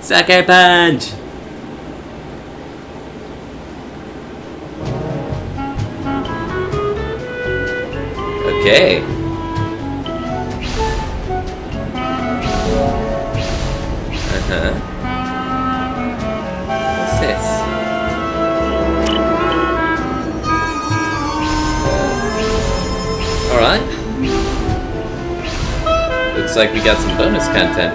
Sucker punch! Okay. What's this? Alright. Looks like we got some bonus content.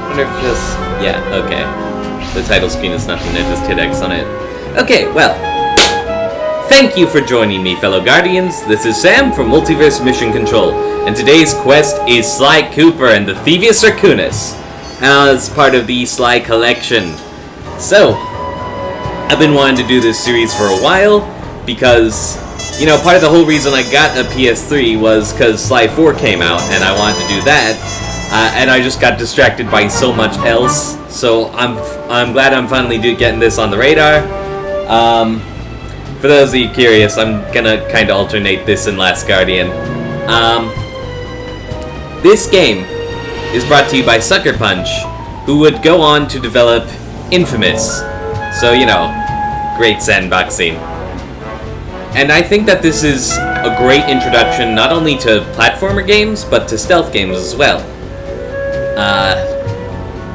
Wonder if just... yeah, okay. The title screen is nothing, I just hit X on it. Okay, well. Thank you for joining me, fellow Guardians. This is Sam from Multiverse Mission Control, and today's quest is Sly Cooper and the Thievius Arcunis, as part of the Sly Collection. So, I've been wanting to do this series for a while, because, you know, part of the whole reason I got a PS3 was because Sly 4 came out, and I wanted to do that, and I just got distracted by so much else, so I'm glad I'm finally getting this on the radar. For those of you curious, I'm gonna kind of alternate this and Last Guardian. This game is brought to you by Sucker Punch, who would go on to develop Infamous. So, you know, great sandboxing. And I think that this is a great introduction not only to platformer games, but to stealth games as well.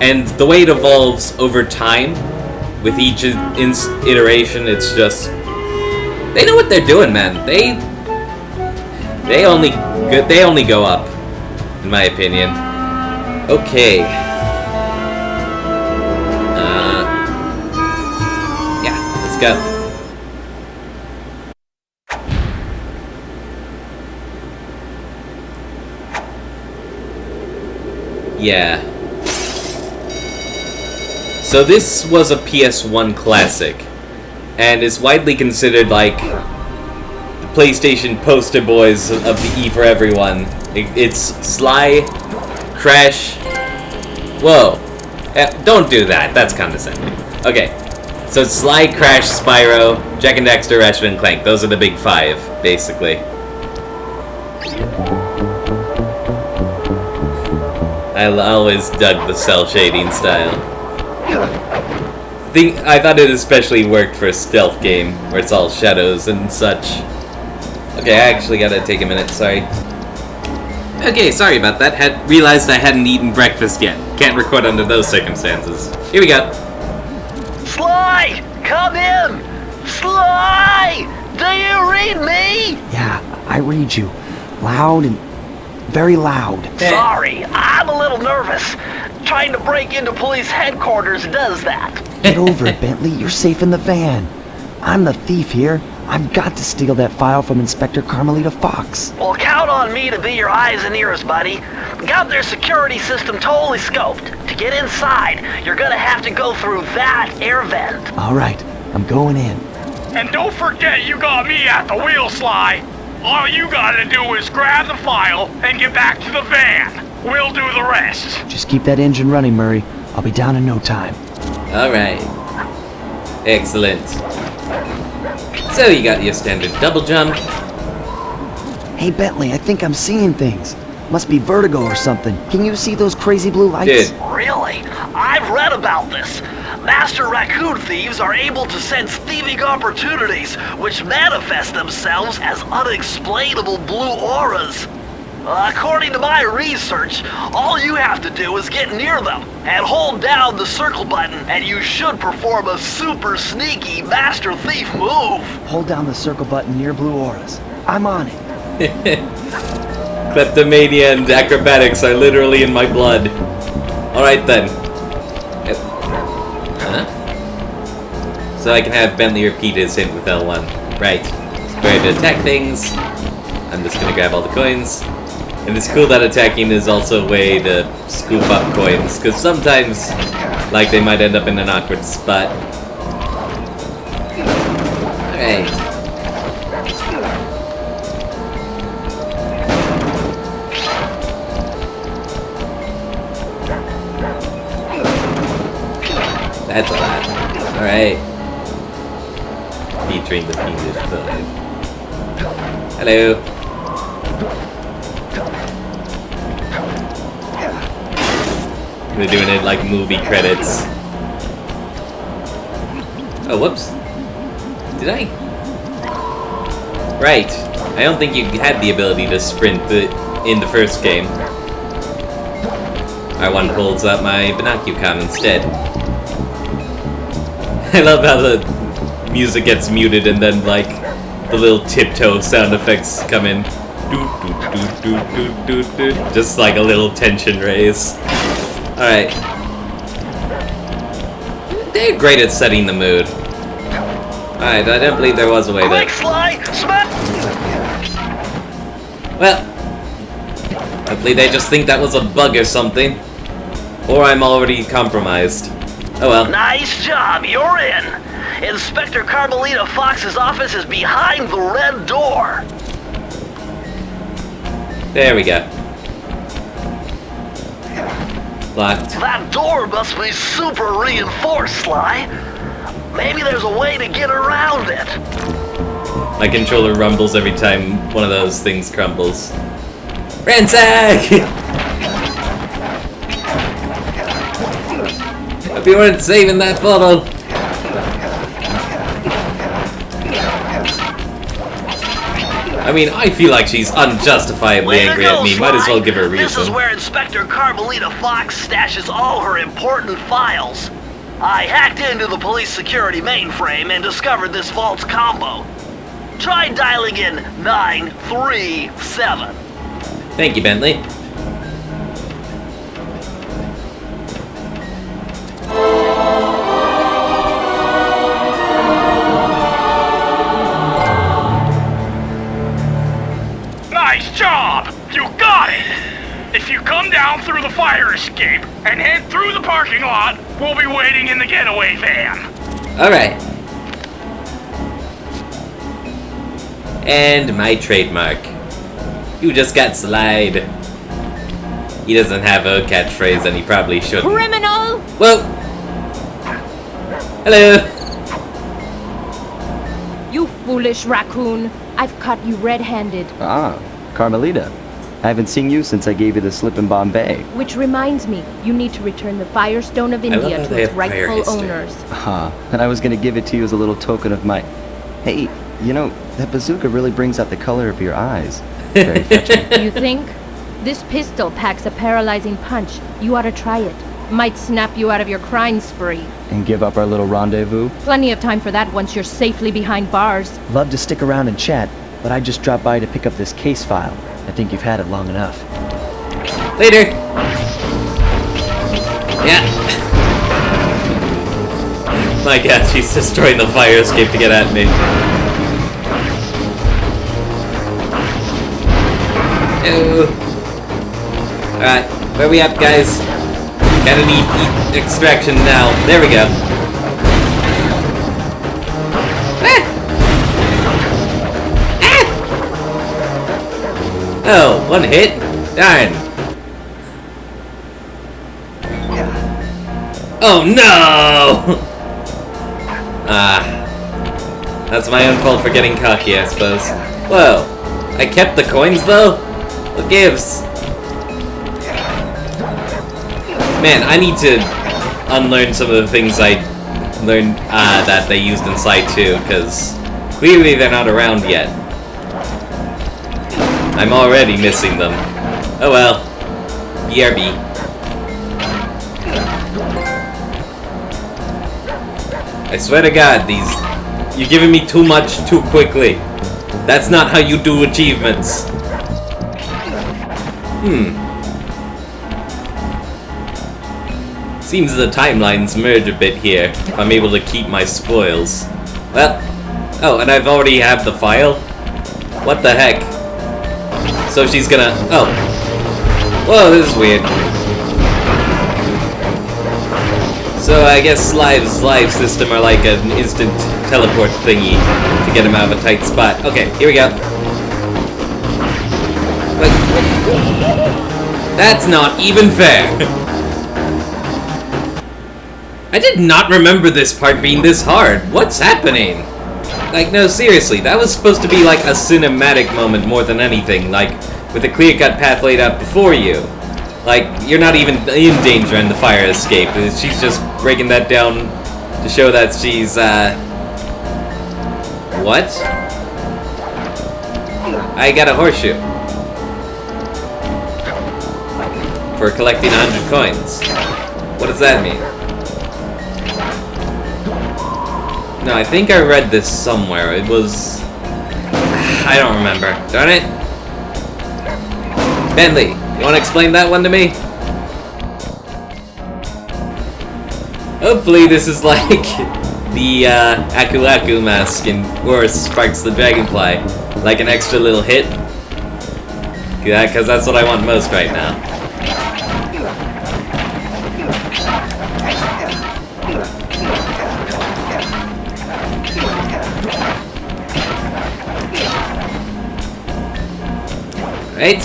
And the way it evolves over time, with each iteration, it's just... they know what they're doing, man. They only go up, in my opinion. Okay. Yeah, let's go. Yeah. So this was a PS1 classic, and is widely considered like the PlayStation poster boys of the E for everyone. It's Sly, Crash... whoa. Don't do that, that's condescending. Okay, so it's Sly, Crash, Spyro, Jak and Daxter, Ratchet and Clank. Those are the big five, basically. I always dug the cell shading style. I thought it especially worked for a stealth game, where it's all shadows and such. Okay, I actually gotta take a minute, sorry. Okay, sorry about that. Realized I hadn't eaten breakfast yet. Can't record under those circumstances. Here we go. Sly! Come in! Sly! Do you read me? Yeah, I read you. Loud and very loud. Sorry, I'm a little nervous. Trying to break into police headquarters does that. Get over it, Bentley. You're safe in the van. I'm the thief here. I've got to steal that file from Inspector Carmelita Fox. Well, count on me to be your eyes and ears, buddy. Got their security system totally scoped. To get inside, you're gonna have to go through that air vent. All right, I'm going in. And don't forget you got me at the wheel, Sly. All you gotta do is grab the file and get back to the van. We'll do the rest. Just keep that engine running, Murray. I'll be down in no time. Alright. Excellent. So you got your standard double jump. Hey, Bentley, I think I'm seeing things. Must be vertigo or something. Can you see those crazy blue lights? Dude. Really? I've read about this. Master raccoon thieves are able to sense thieving opportunities, which manifest themselves as unexplainable blue auras. According to my research, all you have to do is get near them and hold down the circle button, and you should perform a super sneaky master thief move. Hold down the circle button near blue auras. I'm on it. Kleptomania and acrobatics are literally in my blood. Alright then. Huh? So I can have Bentley repeat his hint with L1. Right. So going to attack things. I'm just gonna grab all the coins. And it's cool that attacking is also a way to scoop up coins, because sometimes, like, they might end up in an awkward spot. Alright. That's a lot. Alright. Featuring the Fiendish Five. Hello. They're doing it like movie credits. Oh, whoops. Did I? Right. I don't think you had the ability to sprint in the first game. R1 pulls up my binocucom instead. I love how the music gets muted and then, like, the little tiptoe sound effects come in. Just like a little tension raise. Alright. They're great at setting the mood. Alright, I don't believe there was a way Quick, to... Sly! Smack! Well, hopefully they just think that was a bug or something. Or I'm already compromised. Oh well. Nice job, you're in! Inspector Carmelita Fox's office is behind the red door. There we go. Locked. That door must be super reinforced, Sly. Maybe there's a way to get around it. My controller rumbles every time one of those things crumbles. Ransack! Hope you weren't saving that bottle. I mean, I feel like she's unjustifiably Way to angry go, at me. Might as well Sly. give her a This is reason. where Inspector Carmelita Fox stashes all her important files. I hacked into the police security mainframe and discovered this vault's combo. Try dialing in 937. Thank you, Bentley. Nice job! You got it! If you come down through the fire escape and head through the parking lot, we'll be waiting in the getaway van. Alright. And my trademark. You just got slide. He doesn't have a catchphrase and he probably shouldn't. Criminal! Whoa! Hello! You foolish raccoon. I've caught you red-handed. Ah, Carmelita. I haven't seen you since I gave you the slip in Bombay. Which reminds me, you need to return the Firestone of love India how to they its have prior rightful history. owners. And I was gonna give it to you as a little token of my... Hey, you know, that bazooka really brings out the color of your eyes. Very fetching. You think? This pistol packs a paralyzing punch. You ought to try it. Might snap you out of your crime spree. And give up our little rendezvous? Plenty of time for that once you're safely behind bars. Love to stick around and chat, but I just dropped by to pick up this case file. I think you've had it long enough. Later! Yeah. My god, she's destroying the fire escape to get at me. Ew. Alright, where we at, guys? Gotta need heat extraction now. There we go. Ah! Ah! Oh, one hit? Darn. Oh no! Ah. That's my own fault for getting cocky, I suppose. Whoa. I kept the coins, though? What gives? Man, I need to unlearn some of the things I learned that they used inside too, because clearly they're not around yet. I'm already missing them. Oh well. BRB. I swear to God, you're giving me too much too quickly. That's not how you do achievements. Seems the timelines merge a bit here, if I'm able to keep my spoils. Well, oh, and I've already have the file? What the heck? So she's gonna, oh. Whoa, this is weird. So I guess Slive's live system are like an instant teleport thingy to get him out of a tight spot. Okay, here we go. But that's not even fair. I did not remember this part being this hard. What's happening? Like, no, seriously, that was supposed to be like a cinematic moment more than anything, like, with a clear-cut path laid out before you. Like, you're not even in danger in the fire escape. She's just breaking that down to show that she's, what? I got a horseshoe. For collecting 100 coins. What does that mean? No, I think I read this somewhere. It was... I don't remember. Darn it. Bentley, you want to explain that one to me? Hopefully this is like the Aku Aku mask in or Sparks the Dragonfly. Like an extra little hit. Yeah, because that's what I want most right now. Right?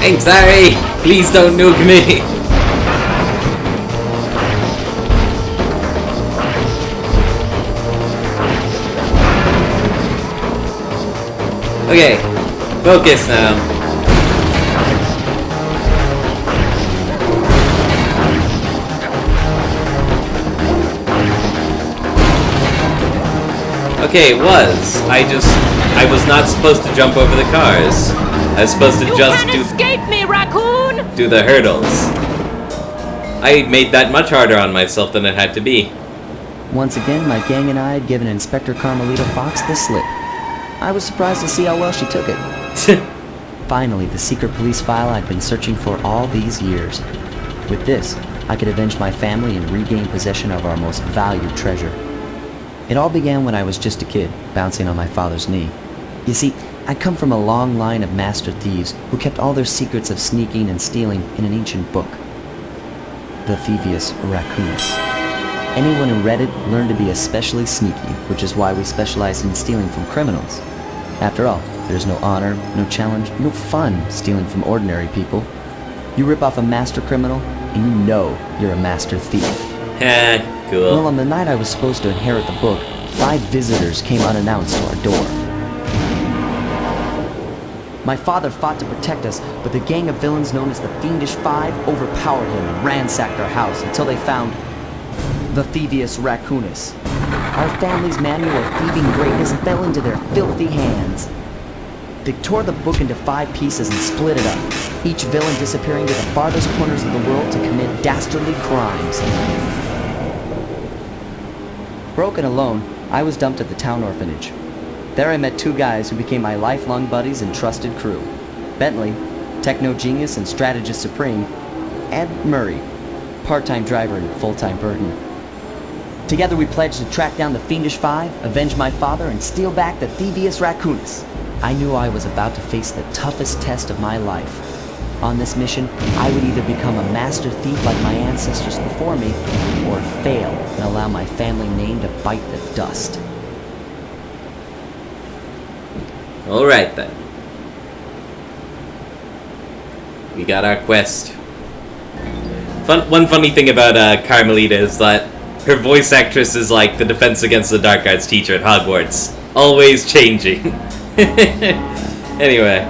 I'm sorry! Please don't nuke me! Okay, focus now. Okay, it was. I was not supposed to jump over the cars. I was supposed to just escape me, raccoon! do the hurdles. I made that much harder on myself than it had to be. Once again, my gang and I had given Inspector Carmelita Fox the slip. I was surprised to see how well she took it. Finally, the secret police file I'd been searching for all these years. With this, I could avenge my family and regain possession of our most valued treasure. It all began when I was just a kid, bouncing on my father's knee. You see, I come from a long line of master thieves who kept all their secrets of sneaking and stealing in an ancient book. The Fiendish Raccoonus. Anyone who read it learned to be especially sneaky, which is why we specialize in stealing from criminals. After all, there's no honor, no challenge, no fun stealing from ordinary people. You rip off a master criminal, and you know you're a master thief. Heh, cool. Well, on the night I was supposed to inherit the book, 5 visitors came unannounced to our door. My father fought to protect us, but the gang of villains known as the Fiendish Five overpowered him and ransacked our house until they found the Fiendish Raccoonus. Our family's manual of thieving greatness fell into their filthy hands. They tore the book into 5 pieces and split it up, each villain disappearing to the farthest corners of the world to commit dastardly crimes. Broken alone, I was dumped at the town orphanage. There I met 2 guys who became my lifelong buddies and trusted crew. Bentley, techno genius and strategist supreme, and Murray, part-time driver and full-time burden. Together we pledged to track down the Fiendish Five, avenge my father, and steal back the Fiendish Raccoonus. I knew I was about to face the toughest test of my life. On this mission, I would either become a master thief like my ancestors before me, or fail and allow my family name to bite the dust. Alright then. We got our quest. One funny thing about Carmelita is that her voice actress is like the Defense Against the Dark Arts teacher at Hogwarts. Always changing. Anyway.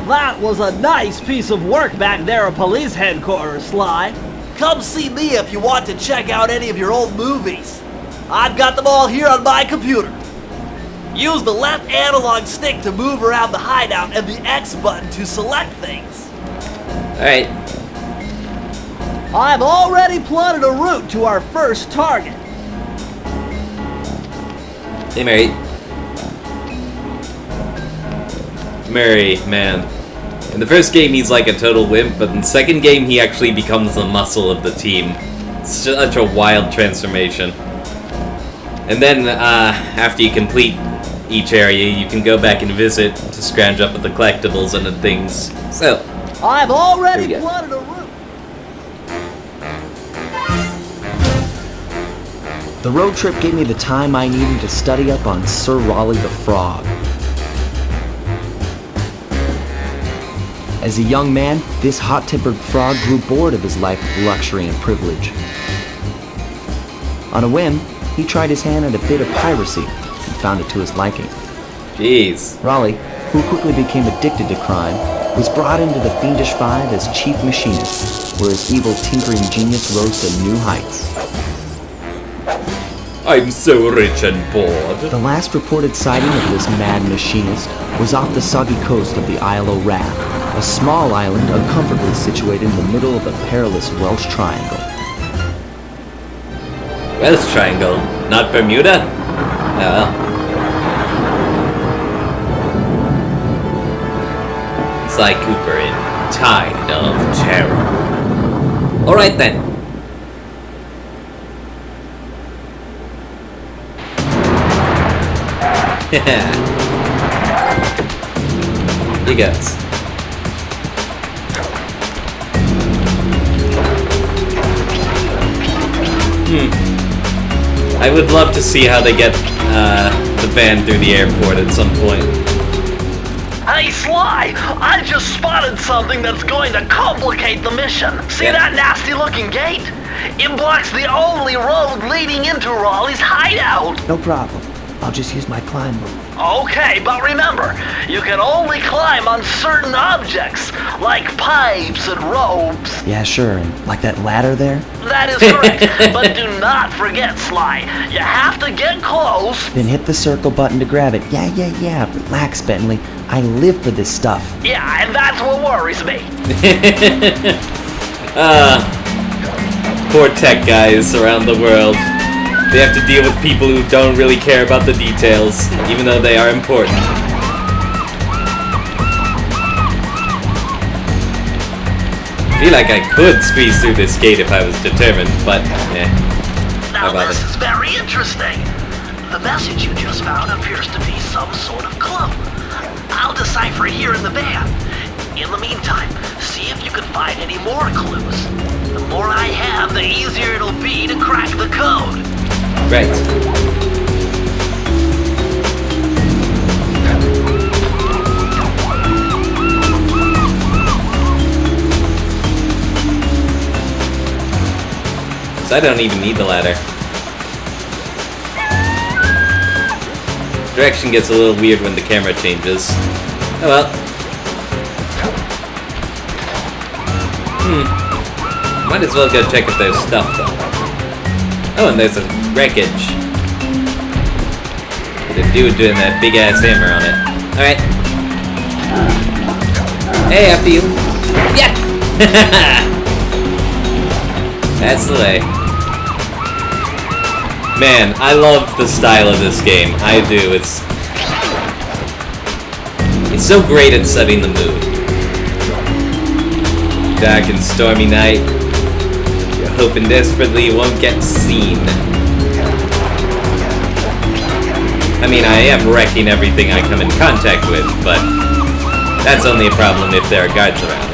That was a nice piece of work back there at police headquarters, Sly. Come see me if you want to check out any of your old movies. I've got them all here on my computer. Use the left analog stick to move around the hideout and the X button to select things. Alright. I've already plotted a route to our first target. Hey, Mary. Murray, man. In the first game, he's like a total wimp, but in the second game, he actually becomes the muscle of the team. It's such a wild transformation. And then, after you complete each area, you can go back and visit to scrounge up with the collectibles and the things. So, I've already plotted a route. The road trip gave me the time I needed to study up on Sir Raleigh the Frog. As a young man, this hot-tempered frog grew bored of his life of luxury and privilege. On a whim, he tried his hand at a bit of piracy and found it to his liking. jeez. Raleigh, who quickly became addicted to crime, was brought into the Fiendish Five as chief machinist, where his evil tinkering genius rose to new heights. I'm so rich and bored. The last reported sighting of this mad machinist was off the soggy coast of the Isle of Wrath, a small island uncomfortably situated in the middle of the perilous Welsh Triangle. Welsh Triangle, not Bermuda? Oh. Sly Cooper in Tide of Terror. Alright then. You guys. I would love to see how they get the van through the airport at some point. Hey, Sly! I just spotted something that's going to complicate the mission. See that nasty-looking gate? It blocks the only road leading into Raleigh's hideout. No problem. I'll just use my climb move. Okay, but remember, you can only climb on certain objects, like pipes and ropes. Yeah, sure, and like that ladder there? That is correct, but do not forget, Sly. You have to get close. Then hit the circle button to grab it. Yeah. Relax, Bentley. I live for this stuff. Yeah, and that's what worries me. Poor tech guys around the world. They have to deal with people who don't really care about the details, even though they are important. I feel like I could squeeze through this gate if I was determined, but Now this is very interesting. The message you just found appears to be some sort of clue. I'll decipher it here in the van. In the meantime, see if you can find any more clues. The more I have, the easier it'll be to crack the code. Right. So I don't even need the ladder. Direction gets a little weird when the camera changes. Oh well. Might as well go check if there's stuff though. Oh, and there's a wreckage. The dude doing that big ass hammer on it. Alright. Hey, after you. Yeah! That's the way. Man, I love the style of this game. I do. It's so great at setting the mood. Dark and stormy night. You're hoping desperately you won't get seen. I mean, I am wrecking everything I come in contact with, but that's only a problem if there are guards around.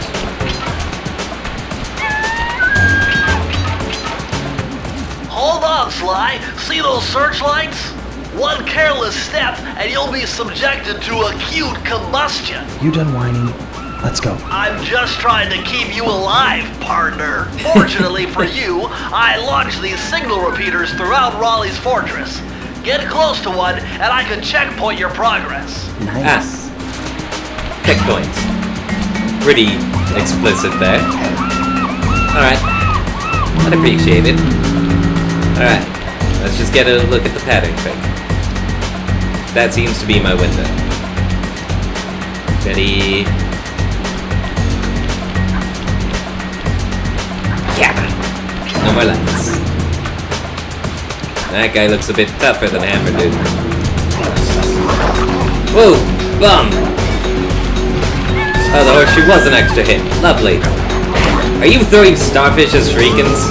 Hold on, Sly. See those searchlights? One careless step and you'll be subjected to acute combustion. You done whining? Let's go. I'm just trying to keep you alive, partner. Fortunately for you, I launched these signal repeaters throughout Raleigh's fortress. Get close to one, and I can checkpoint your progress. Nice. Checkpoint. Pretty explicit there. Alright. I'd appreciate it. Alright. Let's just get a look at the pattern quick. That seems to be my window. Ready? Yeah! No more lights. That guy looks a bit tougher than Hammer dude. Whoa! Bum! Oh, the horseshoe was an extra hit. Lovely. Are you throwing starfish as shurikens?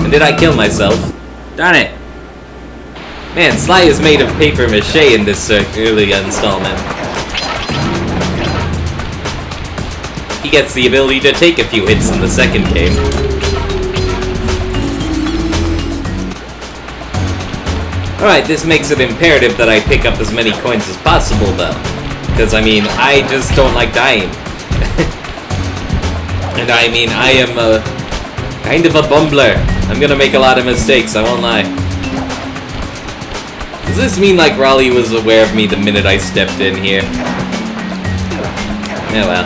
And did I kill myself? Darn it! Man, Sly is made of paper mache in this early installment. He gets the ability to take a few hits in the second game. Alright, this makes it imperative that I pick up as many coins as possible, though. Because, I mean, I just don't like dying. And I mean, I am a kind of a bumbler. I'm gonna make a lot of mistakes, I won't lie. Does this mean like Raleigh was aware of me the minute I stepped in here? Oh well.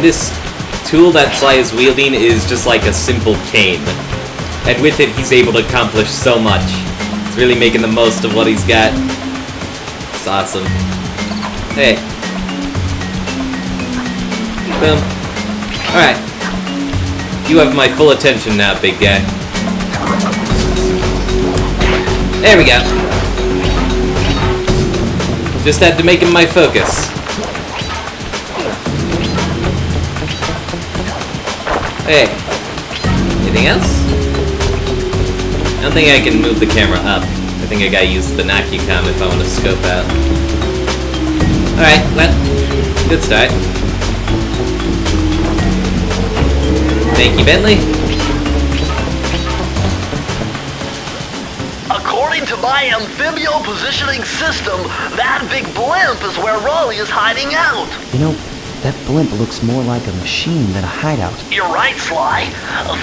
And this tool that Sly is wielding is just like a simple cane. And with it, he's able to accomplish so much. He's really making the most of what he's got. It's awesome. Hey. Boom. Alright. You have my full attention now, big guy. There we go. Just had to make him my focus. Hey. Anything else? I don't think I can move the camera up. I think I gotta use the binocular if I want to scope out. Alright, well, good start. Thank you, Bentley. According to my amphibio positioning system, that big blimp is where Raleigh is hiding out. You know, that blimp looks more like a machine than a hideout. You're right, Sly.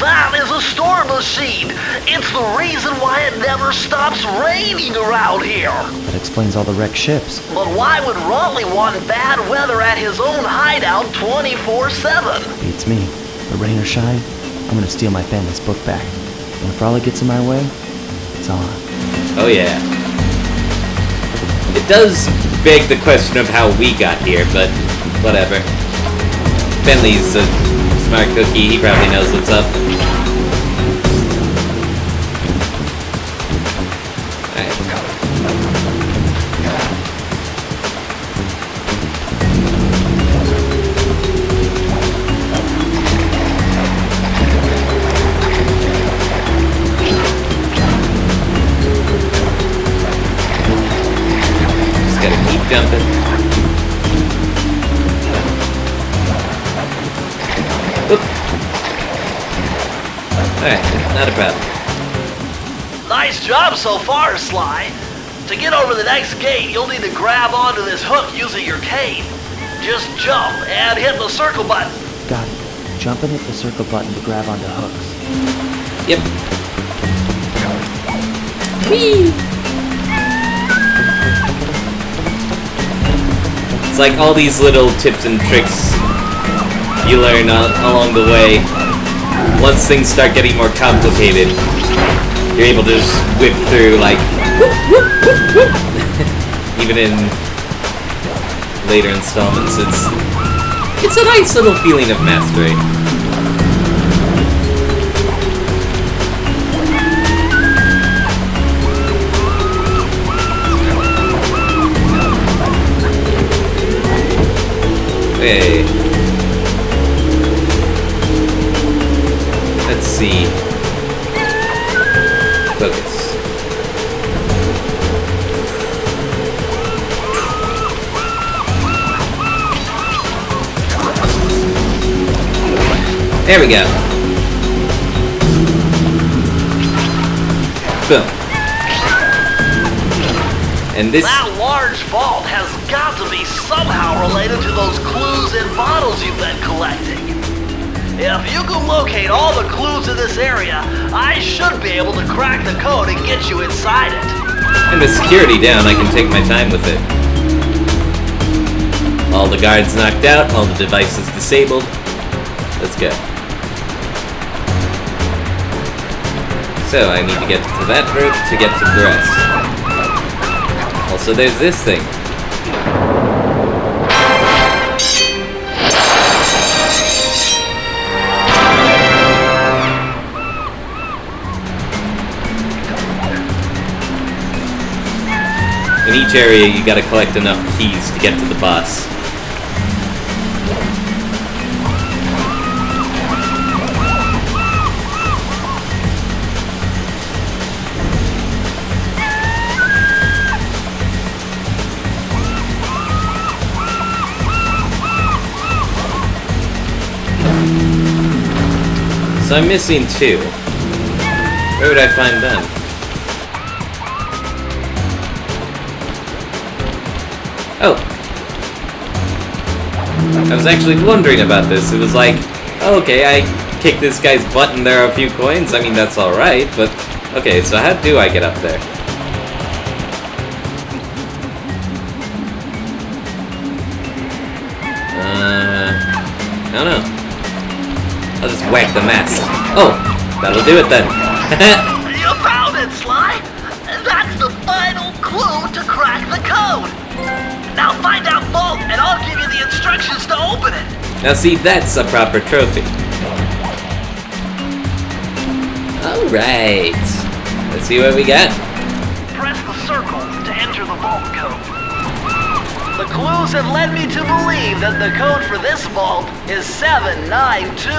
That is a storm machine. It's the reason why it never stops raining around here. That explains all the wrecked ships. But why would Raleigh want bad weather at his own hideout 24/7? Beats me. But rain or shine, I'm gonna steal my family's book back. And if Raleigh gets in my way, it's on. Oh yeah. It does beg the question of how we got here, but whatever. Bentley's a smart cookie, he probably knows what's up. Alright. Just gotta keep jumping. Oop. Alright, not a problem. Nice job so far, Sly. To get over the next gate, you'll need to grab onto this hook using your cane. Just jump and hit the circle button. Got it. Jump and hit the circle button to grab onto hooks. Yep. Whee! It's like all these little tips and tricks you learn along the way. Once things start getting more complicated, you're able to just whip through like whoop, whoop, whoop, whoop. Even in later installments, it's a nice little feeling of mastery. Hey. Let's see. Focus. There we go. Boom. And this... That large vault has got to be somehow related to those clues and bottles you've been collecting. If you can locate all the clues in this area, I should be able to crack the code and get you inside it. And with security down, I can take my time with it. All the guards knocked out, all the devices disabled. Let's go. So, I need to get to that route to get to the rest. Also, there's this thing. In each area, you gotta collect enough keys to get to the boss. So I'm missing 2. Where would I find them? Oh. I was actually wondering about this. It was like, oh, okay, I kicked this guy's butt and there are a few coins. I mean, that's alright, but... Okay, so how do I get up there? don't know. I'll just whack the mast. Oh, that'll do it then. You found it, Sly! That's the final clue to crack the code! Now find out Vault, and I'll give you the instructions to open it! Now see, that's a proper trophy. Alright. Let's see what we got. Press the circle to enter the vault code. The clues have led me to believe that the code for this vault is 792.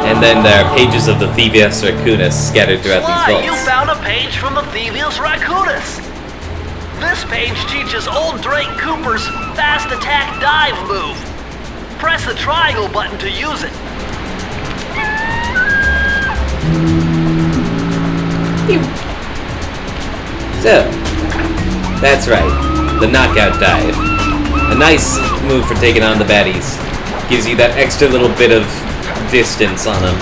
And then there are pages of the Thievius Raccoonus scattered throughout Sly, these vaults. you found a page from the Thievius Raccoonus. This page teaches old Drake Cooper's fast attack dive move. Press the triangle button to use it. So, that's right, the knockout dive. A nice move for taking on the baddies. Gives you that extra little bit of distance on them.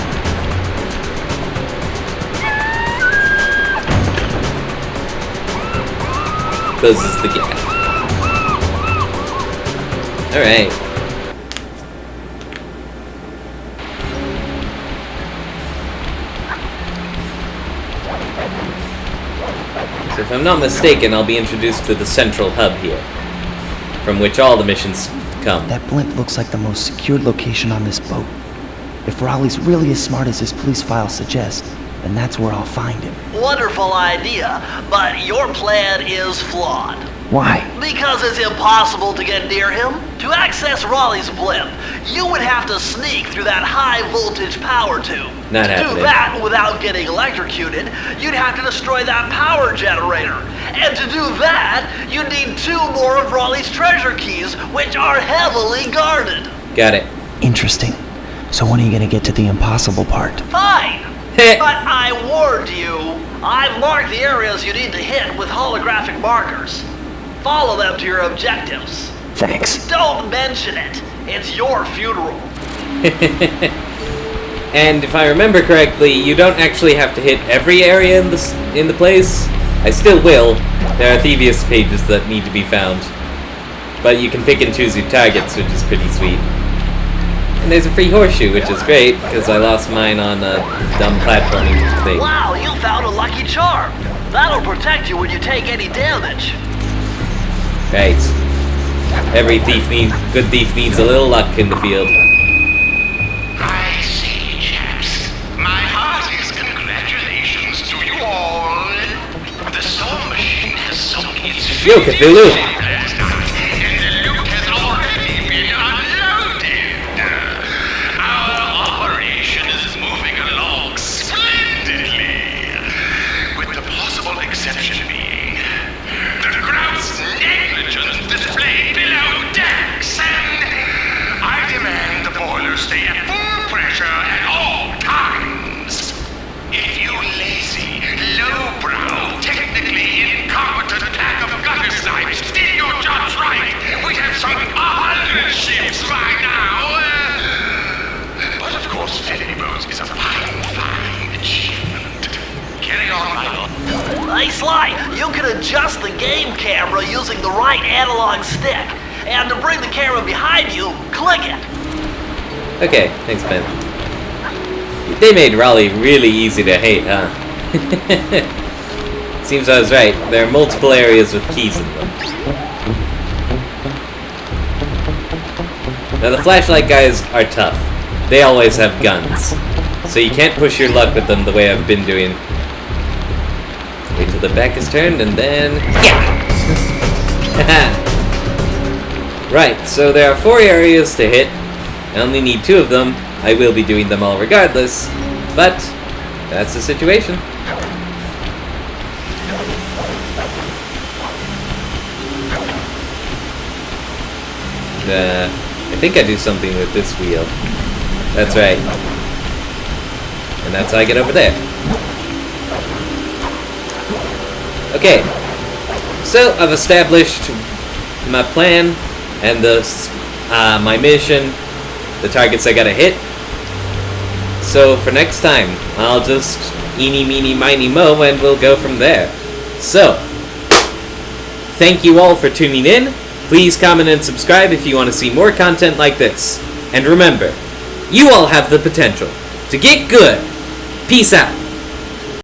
Closes the gap. Alright. So if I'm not mistaken, I'll be introduced to the central hub here, from which all the missions come. That blimp looks like the most secured location on this boat. If Raleigh's really as smart as his police file suggests, then that's where I'll find him. Wonderful idea, but your plan is flawed. Why? Because it's impossible to get near him. To access Raleigh's blimp, you would have to sneak through that high voltage power tube. Not to happening. do that without getting electrocuted, you'd have to destroy that power generator. And to do that, you need 2 more of Raleigh's treasure keys, which are heavily guarded. Got it. Interesting. So when are you gonna get to the impossible part? Fine. But I warned you. I've marked the areas you need to hit with holographic markers. Follow them to your objectives. Thanks. Don't mention it. It's your funeral. And if I remember correctly, you don't actually have to hit every area in the place. I still will. There are Thievius pages that need to be found. But you can pick and choose your targets, which is pretty sweet. And there's a free horseshoe, which is great, because I lost mine on a dumb platforming thing. Wow, you found a lucky charm. That'll protect you when you take any damage. Right. Every good thief needs a little luck in the field. I see, chaps. My heartiest congratulations to you all. The storm machine has sunk its Yo, Cthulhu! last night, and the loot has already been unloaded. Our operation is moving along splendidly, with the possible exception being the gross negligence displayed below decks, and I demand the boilers stay at full pressure at all times. If you lazy, lowbrow, technically incompetent pack of gutter snipes did your jobs right, we'd have sunk 100 ships by now. But of course, filling boats is a fine achievement. Carry on, my lord. Hey, Sly, you can adjust the game camera using the right analog stick. And to bring the camera behind you, click it. Okay, thanks, Ben. They made Raleigh really easy to hate, huh? Seems I was right. There are multiple areas with keys in them. Now, the flashlight guys are tough. They always have guns. So you can't push your luck with them the way I've been doing. Wait till the back is turned, and then... Yeah! Right, so there are 4 areas to hit. I only need 2 of them. I will be doing them all regardless. But, that's the situation. I think I do something with this wheel. That's right. And that's how I get over there. Okay. So, I've established my plan and my mission, the targets I gotta hit. So, for next time, I'll just eeny, meeny, miny, mo, and we'll go from there. So, thank you all for tuning in. Please comment and subscribe if you want to see more content like this. And remember, you all have the potential to get good. Peace out.